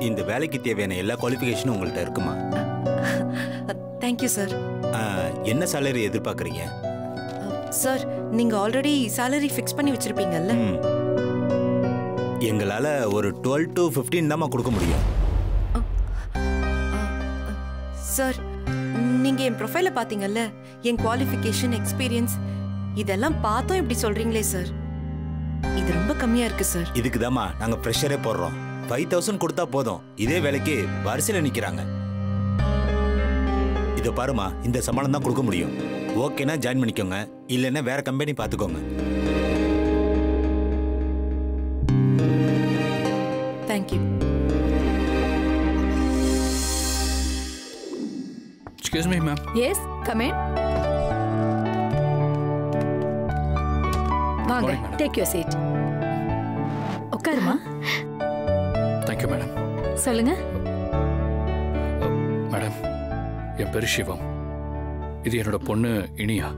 இந்த வேலைக்கு தேவையான எல்லா குவாலிஃபிகேஷனும் உங்கள்கிட்ட இருக்குமா? Thank you sir. என்ன சேலரி எதிர்பார்க்குறீங்க? சார், நீங்க ஆல்ரெடி சேலரி ஃபிக்ஸ் பண்ணி வச்சிருப்பீங்கல்ல? எங்களால ஒரு 12 to 15 தான் கொடுக்க முடியும். சார், நீங்க என் ப்ரொஃபைல பாத்தீங்கல்ல? என் குவாலிஃபிகேஷன், எக்ஸ்பீரியன்ஸ் இதெல்லாம் பார்த்தோம் இப்படி சொல்றீங்களே சார், இது ரொம்ப கம்மியா இருக்கு சார். இதுக்கு தாமா நாங்க ப்ரெஷரே போடுறோம். 5000 கொடுத்தா போதும், இதே வேலைக்கு வரிசையில் நிக்கிறாங்க. இதை பாருமா, இந்த சம்பளம் தான் கொடுக்க முடியும். ஓகேனா ஜாயின் பண்ணிக்கோங்க, இல்லைன்னா வேற கம்பெனி பார்த்துக்கோங்க. Thank you. Excuse me, ma'am. Yes, come in. வாங்க, take your seat. உட்காருமா. Thank you, madam. சொல்லுங்க. மேடம், என் பேரு சிவம். இது என்னோட பொண்ணு இனியா.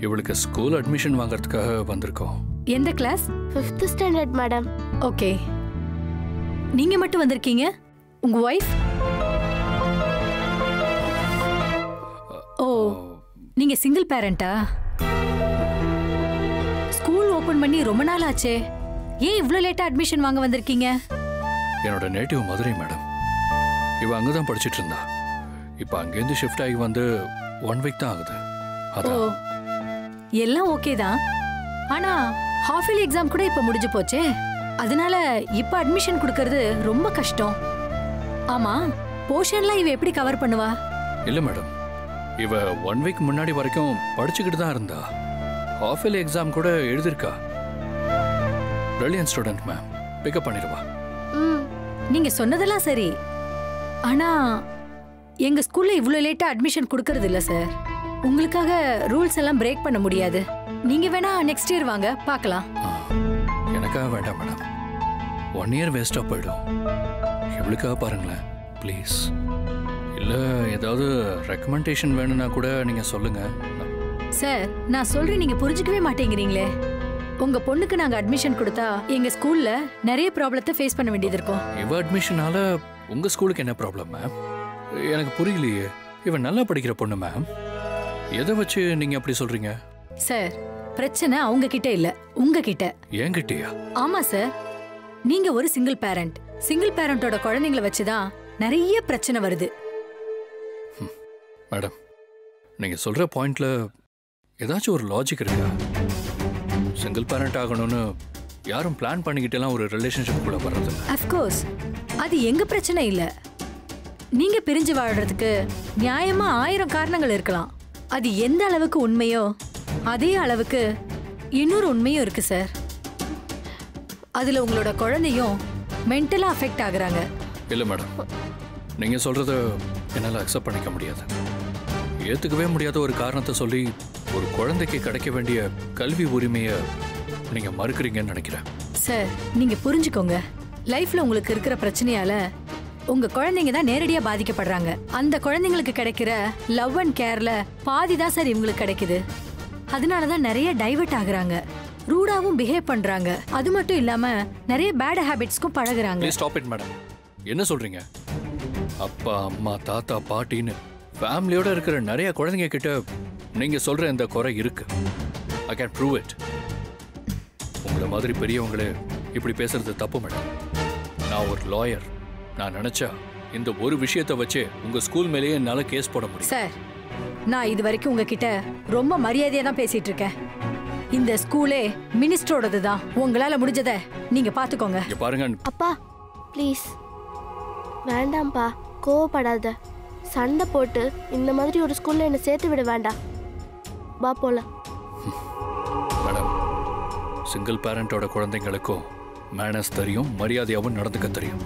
இவளுக்கு ஸ்கூல் அட்மிஷன் வாங்குறதுக்காக வந்திருக்கோம். எந்த class? 5th standard madam. Okay. நீங்க மட்டும் வந்திருக்கீங்க? உங்க வைஃப்? ஓ, நீங்க சிங்கிள் பேரண்டா? ஸ்கூல் ஓபன் பண்ணி ரொம்ப நாள் ஆச்சே, ஏன் இவ்வளவு லேட்டா அட்மிஷன் வாங்க வந்திருக்கீங்க? என்னோட நேட்டிவ் மதுரை மேடம். இவ அங்கதான் படிச்சிட்டு இருந்தா. இப்ப அங்கேருந்து ஷிஃப்ட் ஆகி வந்து 1 வீக் தான் ஆகுது. ஓ, எல்லாம் ஓகே தான். ஆனா ஹாஃப் இயர்லி எக்ஸாம் கூட இப்ப முடிஞ்சு போச்சே, அதனால இப்ப அட்மிஷன் கொடுக்கறது ரொம்ப கஷ்டம். ஆமா, போர்ஷன்லாம் இவ எப்படி கவர் பண்ணுவா? இல்ல மேடம், இவ 1 வீக் முன்னாடி வரைக்கும் படிச்சுக்கிட்டு தான் இருந்தா. ஹாஃப் இயர்லி எக்ஸாம் கூட எழுதிருக்கா. பிரில்லியன்ட் ஸ்டூடெண்ட் மேம், பிக்கப் பண்ணிடுவா. நீங்க சொன்னதெல்லாம் சரி, ஆனா எங்க ஸ்கூல்ல இவ்வளவு லேட்டா அட்மிஷன் கொடுக்கறது இல்ல சார். உங்களுக்காக ரூல்ஸ் எல்லாம் பிரேக் பண்ண முடியாது. நீங்க வேணா நெக்ஸ்ட் இயர் வாங்க, பார்க்கலாம். எனக்காக வேண்டாம் மேடம், 1 இயர் வேஸ்டா போயிடும். எவ்வளவுக்காக பாருங்களேன் ப்ளீஸ். இல்ல ஏதாவது ரெக்கமெண்டேஷன் வேணும்னா கூட நீங்க சொல்லுங்க. சார், நான் சொல்றேன், நீங்க புரிஞ்சுக்கவே மாட்டேங்கிறீங்களே. உங்க பொண்ணுக்கு நாங்க அட்மிஷன் கொடுத்தா எங்க ஸ்கூல்ல நிறைய ப்ராப்ளத்தை ஃபேஸ் பண்ண வேண்டியது இருக்கும். இவ அட்மிஷனால உங்க ஸ்கூலுக்கு என்ன ப்ராப்ளம் மேம்? எனக்கு புரியலையே. இவன் நல்லா படிக்கிற பொண்ணு மேம், எதை வச்சு நீங்க அப்படி சொல்றீங்க? சார், பிரச்சனை அவங்க கிட்ட இல்ல, உங்ககிட்ட. என்கிட்டயா? ஆமா சார், நீங்க ஒரு சிங்கிள் பேரண்ட். சிங்கிள் பேரண்டோட குழந்தைங்களை வச்சுதான் நிறைய பிரச்சனை வருது. மேடம், நீங்க சொல்ற பாயிண்ட்ல ஏதாச்சும் ஒரு லாஜிக் இருக்கா? சிங்கிள் பேரண்ட் ஆகணும்னு யாரும் பிளான் பண்ணிக்கிட்டலாம் ஒரு ரிலேஷன்ஷிப் கூட வர்றது. அஃப்கோர்ஸ், அது எங்க பிரச்சனை இல்ல. நீங்க பிரிஞ்சு வாழறதுக்கு நியாயமா 1000 காரணங்கள் இருக்கலாம். அது எந்த அளவுக்கு உண்மையோ அதே அளவுக்கு இன்னொரு உண்மையும் இருக்கு சார். அதுல உங்களோட குழந்தையும் மென்டலா அஃபெக்ட் ஆகுறாங்க. இல்ல மேடம், நீங்க சொல்றத என்னால அக்செப்ட் பண்ணிக்க முடியாது. ஏத்துக்கவே முடியாத ஒரு காரணத்தை சொல்லி ஒரு குழந்தைக்கு கிடைக்க வேண்டிய கல்வி உரிமையை நீங்க மறுக்கிறீங்கன்னு நினைக்கிறேன். சார், நீங்க புரிஞ்சுக்கோங்க. லைஃப்ல உங்களுக்கு இருக்கிற பிரச்சனையால உங்க குழந்தைங்க தான் நேரடியா பாதிக்கப்படுறாங்க. அந்த குழந்தைங்களுக்கு கிடைக்கிற லவ் அண்ட் கேர்ல பாதி தான் சார் இவங்களுக்கு கிடைக்குது. அதனாலதான் நிறைய டைவர்ட் ஆகுறாங்க, ரூடாவும் பிஹேவ் பண்றாங்க. அது மட்டும் இல்லாம நிறைய பேட் ஹாபிட்ஸ்க்கும் பழகுறாங்க. Please stop it madam. என்ன சொல்றீங்க? அப்பா, அம்மா, தாத்தா, பாட்டின்னு ஃபேமிலியோட இருக்கிற நிறைய குழந்தைங்க கிட்ட நீங்க சொல்ற இந்த குறை இருக்கு. I can prove it. உங்களை மாதிரி பெரியவங்களே இப்படி பேசுறது தப்பு மேடம். நான் ஒரு லாயர். நான் நினைச்சா இந்த ஒரு விஷயத்தை வச்சு உங்க ஸ்கூல் மேலேயே என்னால கேஸ் போட முடியும். சார், நான் இது வரைக்கும் உங்ககிட்ட ரொம்ப மரியாதையா தான் பேசிட்டு இருக்கேன். இந்த ஸ்கூலே மினிஸ்டரோடது தான். உங்களால முடிஞ்சதை நீங்க பாத்துக்கோங்க. பாருங்க அப்பா ப்ளீஸ் வேண்டாம்ப்பா, கோவப்படாத. சண்டை போட்டு இந்த மாதிரி ஒரு ஸ்கூல்ல என்ன சேர்த்து விட வேண்டாம். வா போலாம். மேடம், சிங்கிள் பேரண்டோட குழந்தைங்களுக்கும் மேனஸ் தெரியும், மரியாதையாவும் நடந்துக்க தெரியும்.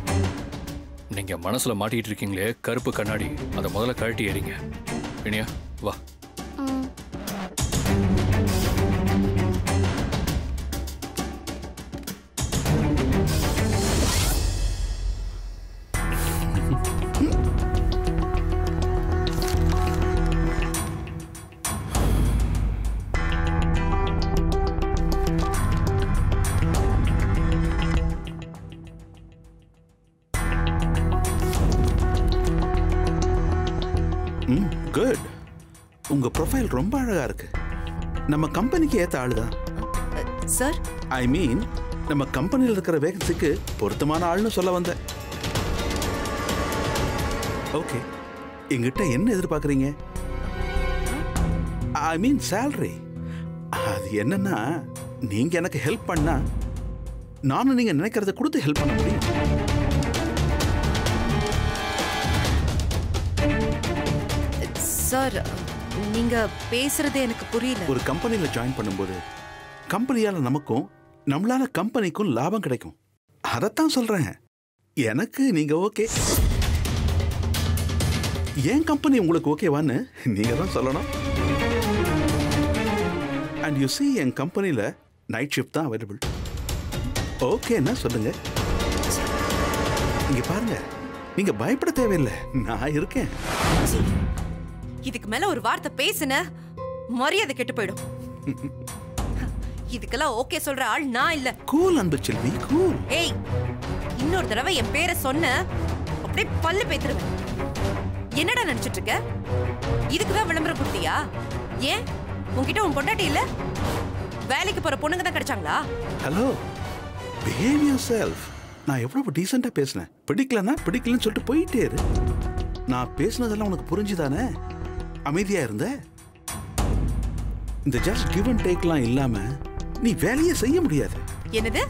நீங்க மனசுல மாட்டிட்டு இருக்கீங்களே கருப்பு கண்ணாடி, அதை முதல்ல கழட்டி எறிங்க. இனியா வா. குட். உங்க ப்ரொஃபைல் ரொம்ப அழகா இருக்கு. நம்ம கம்பெனிக்கு ஏத்த ஆளுதான். சார் ஐ மீன் நம்ம கம்பெனியில் இருக்கிற வேகன்சிக்கு பொருத்தமான ஆள்னு சொல்ல வந்தேன். ஓகே, எங்கிட்ட என்ன எதிர்பார்க்குறீங்க? ஐ மீன் சேலரி. அது என்னன்னா, நீங்க எனக்கு ஹெல்ப் பண்ணா நானும் நீங்க நினைக்கிறத கொடுத்து ஹெல்ப் பண்ண முடியும். சார் நீங்க பேசுறது எனக்கு புரியல. ஒரு கம்பெனியில் ஜாயின் பண்ணும்போது கம்பெனியால நமக்கும் நம்மளால கம்பெனிக்கும் லாபம் கிடைக்கும். அதைத்தான் சொல்றேன். எனக்கு நீங்க ஓகே. என் கம்பெனி உங்களுக்கு ஓகேவான்னு நீங்க தான் சொல்லணும். அண்ட் யூ see என் கம்பெனியில் நைட் ஷிஃப்ட் தான் அவைலபிள். ஓகேன்னா சொல்லுங்க. இங்க பாருங்க, நீங்க பயப்பட தேவையில்லை, நான் இருக்கேன். இதுக்கு மேல ஒரு வார்த்தை பேசுன மரியாதை கெட்டு போயிடும். இதுக்கெல்லாம் ஓகே சொல்ற ஆள் நான் இல்ல. கூல் அன்பு செல்வி, கூல். ஏய், இன்னொரு தடவை என் பேரை சொன்ன அப்படியே பல்லு பேத்துருவேன். என்னடா நினைச்சிட்டு இருக்க? இதுக்குதான் விளம்பரம் கொடுத்தியா? ஏன் உன்கிட்ட உன் பொண்டாட்டி இல்ல? வேலைக்கு போற பொண்ணுங்க தான் கிடைச்சாங்களா? Hello, behave yourself. நான் எவ்வளவு டீசெண்டா பேசினேன். பிடிக்கலன்னா பிடிக்கலன்னு சொல்லிட்டு போயிட்டே இரு. நான் பேசினதெல்லாம் உனக்கு புரிஞ்சுதானே அமைதியா இருந்த? இந்த ஜஸ்ட் கிவ் அண்ட் டேக்லாம் இல்லாம நீ வேலையை செய்ய முடியாது. என்னது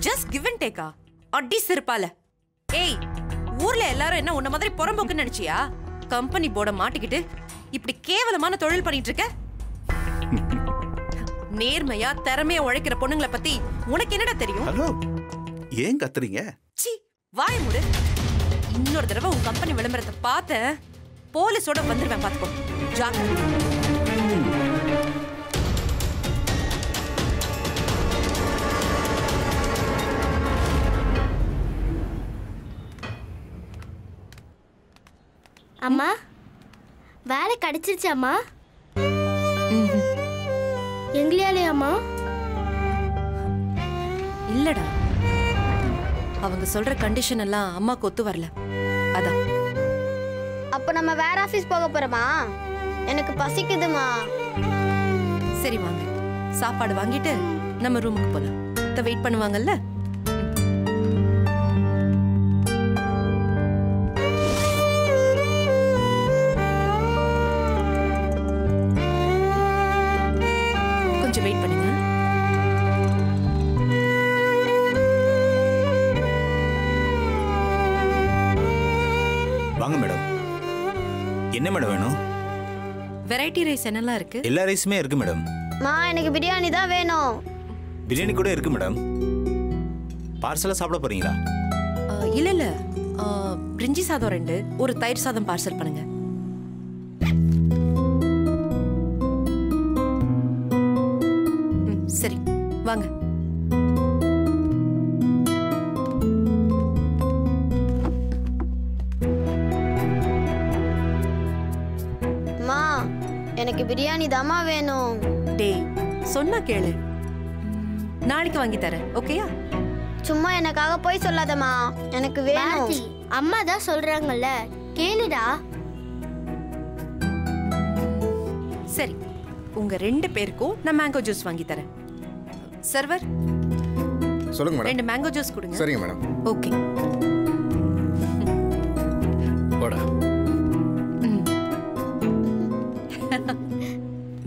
ஜஸ்ட் கிவ் அண்ட் டேக்கா? அடி செருப்பால. ஏய், ஊர்ல எல்லாரும் என்ன உன்ன மாதிரி புறம்போக்குன்னு நினைச்சியா? கம்பெனி போர்ட மாட்டிக்கிட்டு இப்படி கேவலமான தொழில் பண்ணிட்டு இருக்க? நேர்மையா திறமையா உழைக்கிற பொண்ணுங்களை பத்தி உனக்கு என்னடா தெரியும்? ஹலோ, ஏன் கத்துறீங்க? சி, வாய் மூடு. இன்னொரு தடவை உன் கம்பெனி விளம்பரத்தை பார்த்த போலீஸோட வந்துருவேன், பாத்துக்கோ. ஜாக்கிரதை. அம்மா, வேலை கிடைச்சிருச்சு அம்மா. எங்களையாலேயாம்மா? இல்லடா, அவங்க சொல்ற கண்டிஷன் எல்லாம் அம்மாக்கு ஒத்து வரல, அதான். அப்ப நம்ம வேற ஆபீஸ் போக போறோமா? எனக்கு பசிக்குதுமா. சரி வாங்க, சாப்பாடு வாங்கிட்டு நம்ம ரூமுக்கு போலாம். வெயிட் பண்ணுவாங்கல்ல. கொஞ்சம் வெயிட் பண்ணுங்க. வாங்க மேடம். என்ன மேடம் வேணும்? வெரைட்டி ரைஸ் என்னெல்லாம் இருக்கு? எல்லா ரைஸுமே இருக்கு மேடம். மா, எனக்கு பிரியாணி தான் வேணும். பிரியாணி கூட இருக்கு மேடம். பார்சலா சாப்பிட போறீங்களா? இல்ல இல்ல, பிரிஞ்சி சாதம் 2, ஒரு தயிர் சாதம் பார்சல் பண்ணுங்க. சரி வாங்க. மா, எனக்கு பிரியாணி தாமா வேணும். டேய், சொன்னா கேளு. நாளைக்கு வாங்கி தரேன், ஓகேயா? சும்மா எனக்காக போய் சொல்லாதம்மா, எனக்கு வேணும். அம்மா தான் சொல்றாங்கல்ல, கேளுடா. சரி, உங்க 2 பேருக்கும் நான் மேங்கோ ஜூஸ் வாங்கி தரேன். சர்வர், சொல்லுங்க மேடம். 2 மேங்கோ ஜூஸ் கொடுங்க. சரிங்க மேடம். ஓகே. வாடா.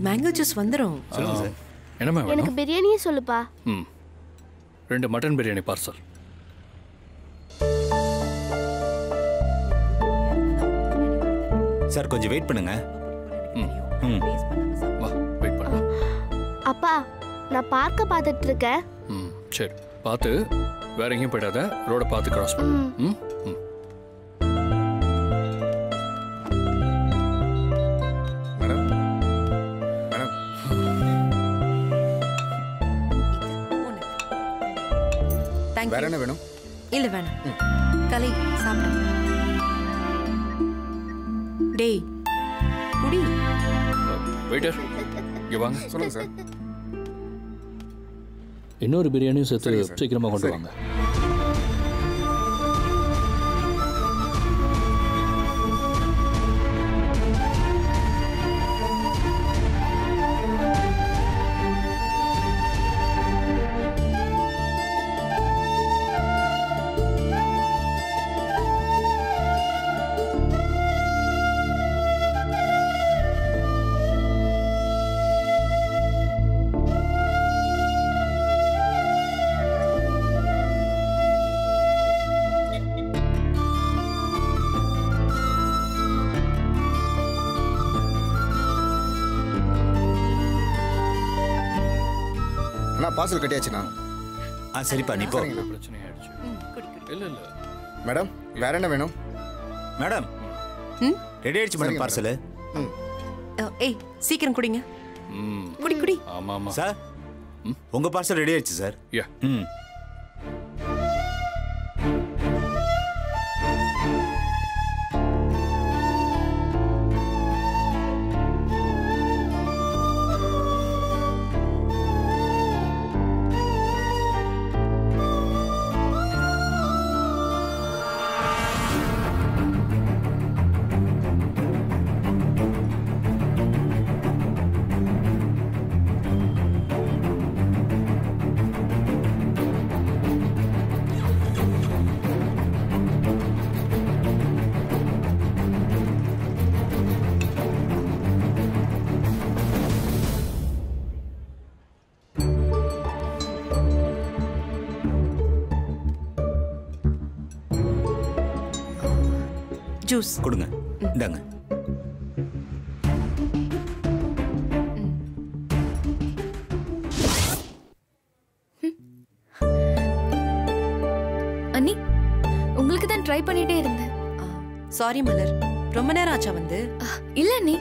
மேங்கோ ஜூஸ் வந்துரும். என்னம்மா வேணும்? எனக்கு பிரியாணியே சொல்லுப்பா. 2 மட்டன் பிரியாணி பார்சல். சார் கொஞ்சம் வெயிட் பண்ணுங்க. வா, வெயிட் பண்ணலாம். அப்பா, நான் பார்க்க பார்த்துட்டு இருக்கேன். சரி, பார்த்து வேற எங்கேயும் போயிடாத. ரோட பார்த்து கிராஸ் பண்ணு. மேடம், மேடம், தேங்க் வேற யூ. என்ன வேணும்? இல்ல வேணாம். கலை சாப்பிடு. டேய், குடி. வெயிட்டர், இங்க வாங்க. சொல்லுங்க சார். இன்னொரு பிரியாணியும் சேர்த்து சரிங்க சார். சீக்கிரமா கொண்டு சரி. வாங்க. பார்சல் கட்டியாச்சுண்ணா. சரிப்பா நீ போ. பிரச்சனை ஆயிடுச்சு. இல்ல இல்ல மேடம் வேற என்ன வேணும்? மேடம் ரெடி ஆயிடுச்சு மேடம் பார்சல். ஏய் சீக்கிரம் குடிங்க. குடி குடி. ஆமா ஆமா சார் உங்க பார்சல் ரெடி ஆயிடுச்சு சார். யா ஜூஸ் கொடுங்க. இந்தாங்க. அண்ணி உங்களுக்கு தான் ட்ரை பண்ணிட்டே இருந்தேன். சாரி மலர், ரொம்ப நேரம் ஆச்சா வந்து? இல்ல அண்ணி,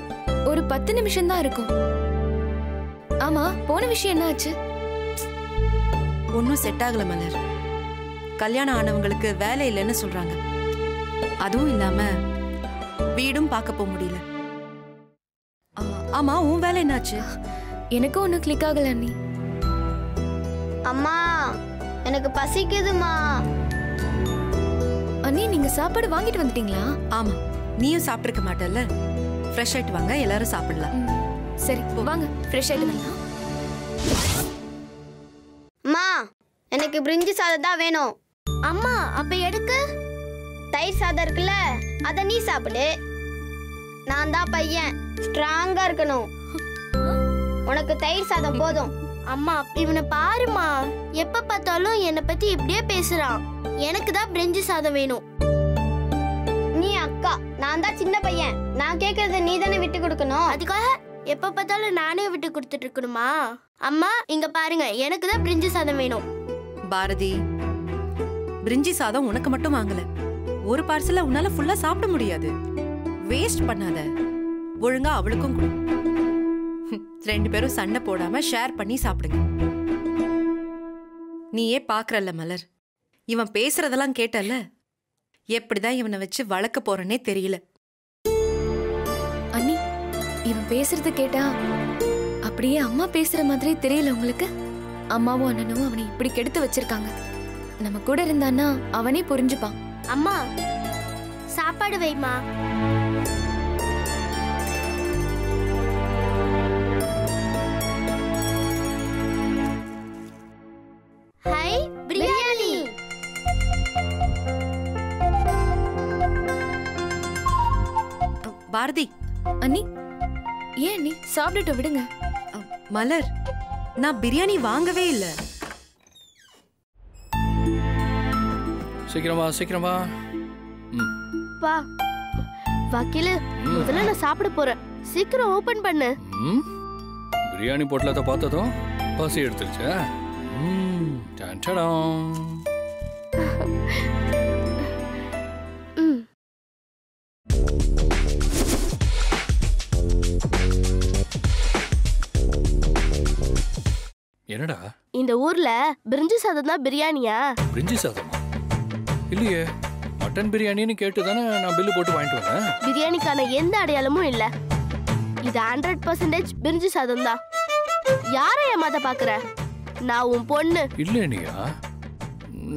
ஒரு 10 நிமிஷம் தான் இருக்கும். ஆமா, போன விஷயம் என்ன ஆச்சு? ஒன்னும் செட் ஆகல மலர். கல்யாணம் ஆனவங்களுக்கு வேலை இல்லைன்னு சொல்றாங்க. அதுவும் இல்லாம வீடும் பார்க்க போக முடியல. ஆமா, உன் வேலை என்னாச்சு? எனக்கும் ஒன்னும் கிளிக் ஆகல அண்ணி. அம்மா எனக்கு பசிக்குதுமா. அண்ணி நீங்க சாப்பாடு வாங்கிட்டு வந்துட்டீங்களா? ஆமா, நீயும் சாப்பிட்டிருக்க மாட்டல்ல. ஃப்ரெஷ் ஆயிட்டு வாங்க, எல்லாரும் சாப்பிடலாம். சரி வாங்க, ஃப்ரெஷ் ஆயிட்டு வரலாம். அம்மா எனக்கு பிரிஞ்சி சாதம் தான் வேணும். அம்மா அப்ப எடுக்க தயிர் சாதம் இருக்குல்ல, அத நீ சாப்பிடு. நான் தான் பையன், ஸ்ட்ராங்கா இருக்கணும். உனக்கு தயிர் சாதம் போதும். அம்மா இவனை பாருமா, எப்ப பார்த்தாலும் என்னை பத்தி இப்படியே பேசுறான். எனக்கு தான் பிரிஞ்சி சாதம் வேணும். நீ அக்கா, நான் தான் சின்ன பையன். நான் கேக்குறத நீ தானே விட்டு கொடுக்கணும். அதுக்காக எப்ப பார்த்தாலும் நானே விட்டு கொடுத்துட்டு இருக்கணுமா? அம்மா இங்க பாருங்க, எனக்கு தான் பிரிஞ்சி சாதம் வேணும். பாரதி, பிரிஞ்சி சாதம் உனக்கு மட்டும் வாங்கல. ஒரு பார்சல உன்னால ஃபுல்லா சாப்பிட முடியாது. வேஸ்ட் பண்ணாத. ஒழுங்கா அவளுக்கும் கொடு. 2 பேரும் சண்டை போடாம ஷேர் பண்ணி சாப்பிடுங்க. நீயே பாக்குறல்ல மலர், இவன் பேசுறதெல்லாம் கேட்டல்ல. எப்படிதான் இவனை வச்சு வளர்க்க போறேன்னே தெரியல. அண்ணி இவன் பேசுறது கேட்டா அப்படியே அம்மா பேசுற மாதிரி தெரியல உங்களுக்கு? அம்மாவும் அண்ணனும் அவனை இப்படி கெடுத்து வச்சிருக்காங்க. நம்ம கூட இருந்தான்னா அவனே புரிஞ்சுப்பான். அம்மா சாப்பாடு வைமா. ஹை பிரியாணி. பாரதி. அண்ணி ஏன் அண்ணி, சாப்பிட்டுட்டு விடுங்க. மலர், நான் பிரியாணி வாங்கவே இல்ல. சீக்கிரமா சீக்கிரமா. வா வக்கீலு, முதல்ல நான் சாப்பிட போறேன். சீக்கிரம் ஓபன் பண்ணு. பிரியாணி பொட்டலத்தை பார்த்ததும் பசி எடுத்துருச்சா? என்னடா இந்த ஊர்ல பிரிஞ்சி சாதம் தான் பிரியாணியா? பிரிஞ்சி சாதமா? இல்லையே, மட்டன் பிரியாணின்னு கேட்டு தானே நான் பில்லு போட்டு வாங்கிட்டு வந்தேன். பிரியாணிக்கான எந்த அடையாளமும் இல்ல. இது 100% பிரிஞ்சி சாதம் தான். யாரை ஏமாத்த பாக்குற? நான் உன் பொண்ணு. இல்ல நீயா,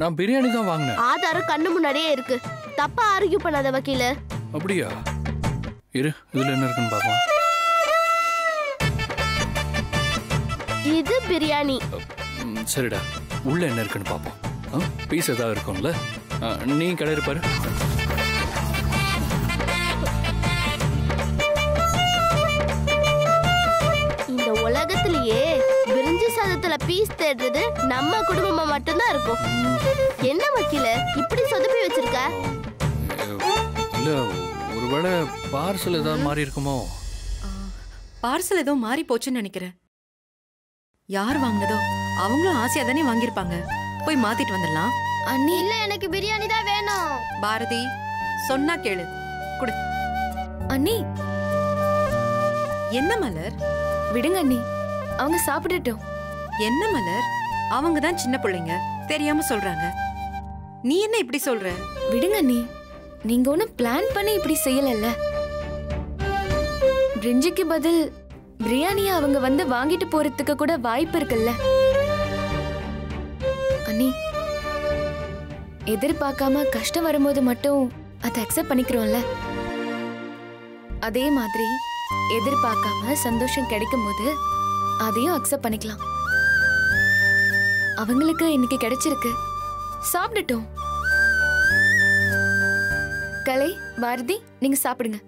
நான் பிரியாணி தான் வாங்கினேன். ஆதாரம் கண்ணு முன்னாடியே இருக்கு. தப்பா ஆர்கியூ பண்ணாத வக்கீல. அப்படியா? இரு, இதுல என்ன இருக்குன்னு பாக்கலாம். இது பிரியாணி. சரிடா, உள்ள என்ன இருக்குன்னு பாப்போம். பீஸ் ஏதாவது இருக்கும்ல? நீ கடை இருப்பாரு. இந்த உலகத்திலேயே பிரிஞ்சி சாதத்துல பீஸ் தேடுறது நம்ம குடும்பமா மட்டும்தான் இருக்கும். என்ன வக்கீல இப்படி சொதப்பி வச்சிருக்க? இல்ல, ஒருவேளை பார்சல் ஏதாவது மாறி இருக்குமோ? பார்சல் ஏதோ மாறி போச்சுன்னு நினைக்கிறேன். யார் வாங்கினதோ அவங்களும் ஆசையா தானே வாங்கியிருப்பாங்க. போய் மாத்திட்டு வந்துடலாம். அண்ணி இல்ல எனக்கு பிரியாணி தான் வேணும். பாரதி சொன்னா கேளு, குடு. அண்ணி என்ன மலர்? விடுங்க அண்ணி, அவங்க சாப்பிடட்டும். என்ன மலர், அவங்க தான் சின்ன பிள்ளைங்க, தெரியாம சொல்றாங்க. நீ என்ன இப்படி சொல்ற? விடுங்க அண்ணி, நீங்க ஒன்னும் பிளான் பண்ணி இப்படி செய்யலல்ல. பிரிஞ்சிக்கு பதில் பிரியாணியை அவங்க வந்து வாங்கிட்டு போறதுக்கு கூட வாய்ப்பு இருக்குல்ல. அண்ணி, எதிர்பார்க்காம கஷ்டம் வரும்போது மட்டும் அதை அக்செப்ட் பண்ணிக்கிறோம்ல, அதே மாதிரி எதிர்பார்க்காம சந்தோஷம் கிடைக்கும் போது அதையும் அக்செப்ட் பண்ணிக்கலாம். அவங்களுக்கு இன்னைக்கு கிடைச்சிருக்கு, சாப்பிடட்டும். கலை, பாரதி, நீங்க சாப்பிடுங்க.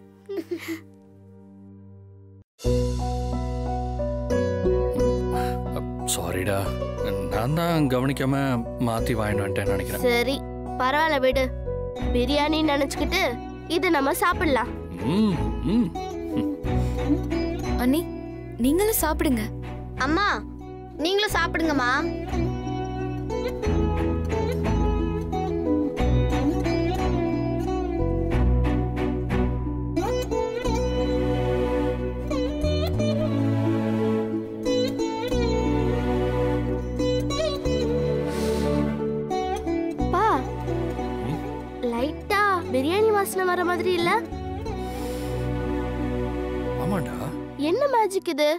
சாரிடா, நான் தான் கவனிக்காம மாத்தி வாங்கிட்டு நினைக்கிறேன். சரி பரவாயில்ல விடு. பிரியாணி நினைச்சுக்கிட்டு இது நம்ம சாப்பிடலாம். அண்ணி, நீங்களும் சாப்பிடுங்க. அம்மா நீங்களும் சாப்பிடுங்கம்மா. லைட்டா பிரியாணி வாசனை வர மாதிரி இல்ல? ஆமாடா. என்ன மேஜிக் இது?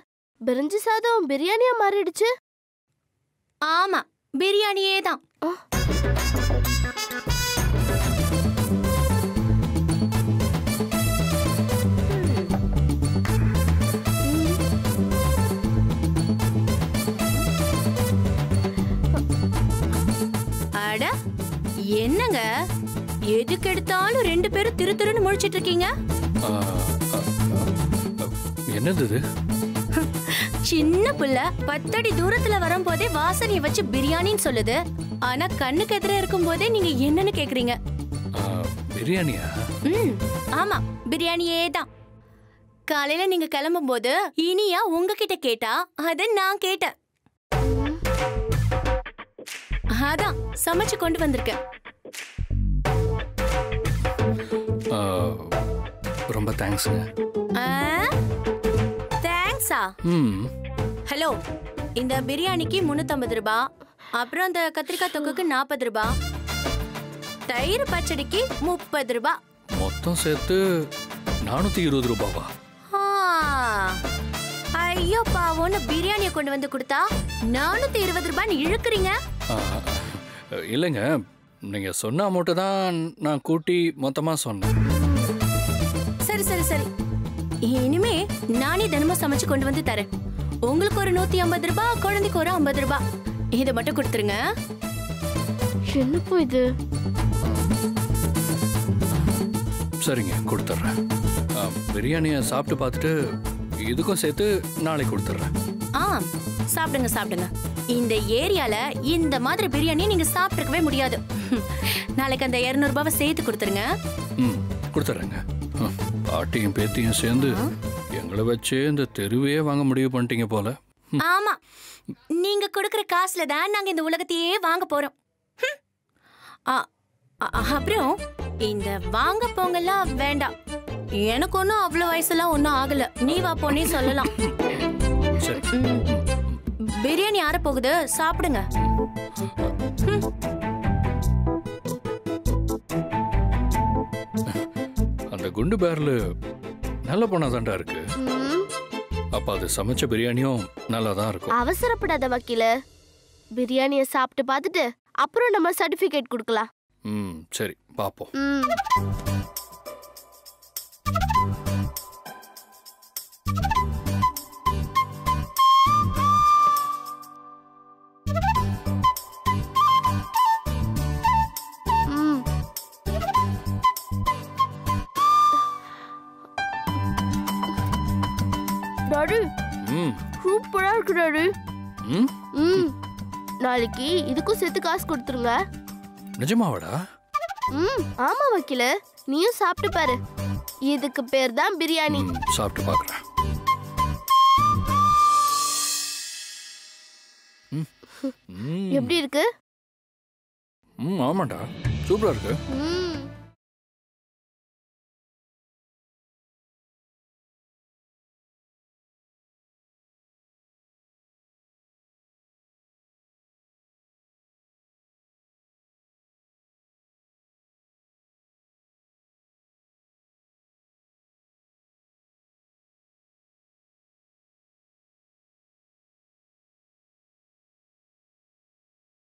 பிரிஞ்சி சாதம் பிரியாணியா மாறிடுச்சு. ஆமா, பிரியாணியே தான். அட என்னங்க, எதுக்கு எடுத்தாலும் ரெண்டு பேரும் திரு திருன்னு முழிச்சிட்டு இருக்கீங்க? என்னது இது? சின்ன புள்ள 10 அடி தூரத்துல வரும்போதே வாசனையை வச்சு பிரியாணின்னு சொல்லுது. ஆனா கண்ணுக்கு எதிர இருக்கும் போதே நீங்க என்னன்னு கேக்குறீங்க? பிரியாணியா? ஆமா, பிரியாணியே தான். காலையில நீங்க கிளம்பும் போது இனியா உங்ககிட்ட கேட்டா அத நான் கேட்டேன். அதான் சமைச்சு கொண்டு வந்திருக்கேன். ரொம்ப தேங்க்ஸ்ங்க. தேங்க்ஸா? ஹலோ, இந்த பிரியாணிக்கு 350 ரூபாய், அப்புறம் அந்த கத்திரிக்காய் தொக்குக்கு 40 ரூபாய், தயிர் பச்சடிக்கு 30 ரூபாய். மொத்தம் சேர்த்து 420 ரூபாவா? ஐயோ பாவோன்னு பிரியாணியை கொண்டு வந்து கொடுத்தா 420 ரூபாய்னு இழுக்கிறீங்க. இல்லைங்க, நீங்க சொன்ன அமௌண்ட்டு தான் நான் கூட்டி மொத்தமா சொன்னேன். சரி சரி சரி, இனிமே நானே தினமும் சமைச்சு கொண்டு வந்து தரேன். உங்களுக்கு ஒரு 150 ரூபாய், குழந்தைக்கு ஒரு 50 ரூபாய். இதை மட்டும் கொடுத்துருங்க. என்னப்போ இது? சரிங்க, கொடுத்துட்றேன். பிரியாணியை சாப்பிட்டு பார்த்துட்டு இதுக்கும் சேர்த்து நாளைக்கு கொடுத்துட்றேன். சாப்பிடுங்க சாப்பிடுங்க. இந்த ஏரியால இந்த மாதிரி பிரியாணி நீங்க சாப்பிட்டுக்கவே முடியாது. நாளைக்கு அந்த 200 ரூபாவை சேர்த்து கொடுத்துருங்க. கொடுத்துட்றேங்க. பாட்டியும் பேத்தியும் சேர்ந்து எங்களை வச்சு இந்த தெருவையே வாங்க முடிவு பண்ணிட்டீங்க போல. ஆமா, நீங்க கொடுக்கற காசுல தான் நாங்க இந்த உலகத்தையே வாங்க போறோம். அப்புறம் இந்த வாங்க போங்கெல்லாம் வேண்டாம். எனக்கு ஒன்றும் அவ்வளோ வயசுலாம் ஒன்றும் ஆகல. நீ வா போனே சொல்லலாம். பிரியாணி ஆற போகுது, சாப்பிடுங்க. அந்த குண்டு பேர்ல நல்ல பொண்ணாதான்டா இருக்கு. அப்ப அது சமைச்ச பிரியாணியும் நல்லா தான் இருக்கும். அவசரப்படாத வக்கீல, பிரியாணியை சாப்பிட்டு பார்த்துட்டு அப்புறம் நம்ம சர்டிபிகேட் கொடுக்கலாம். சரி, பாப்போம். டாடி, சூப்பரா இருக்கு டாடி. நாளைக்கு இதுக்கும் சேர்த்து காசு கொடுத்துருங்க. நிஜமாவாடா? ஆமா வக்கீல, நீயும் சாப்பிட்டு பாரு. இதுக்கு பேர் தான் பிரியாணி. சாப்பிட்டு பார்க்கறேன். எப்படி இருக்கு? ஆமாண்டா, சூப்பரா இருக்கு.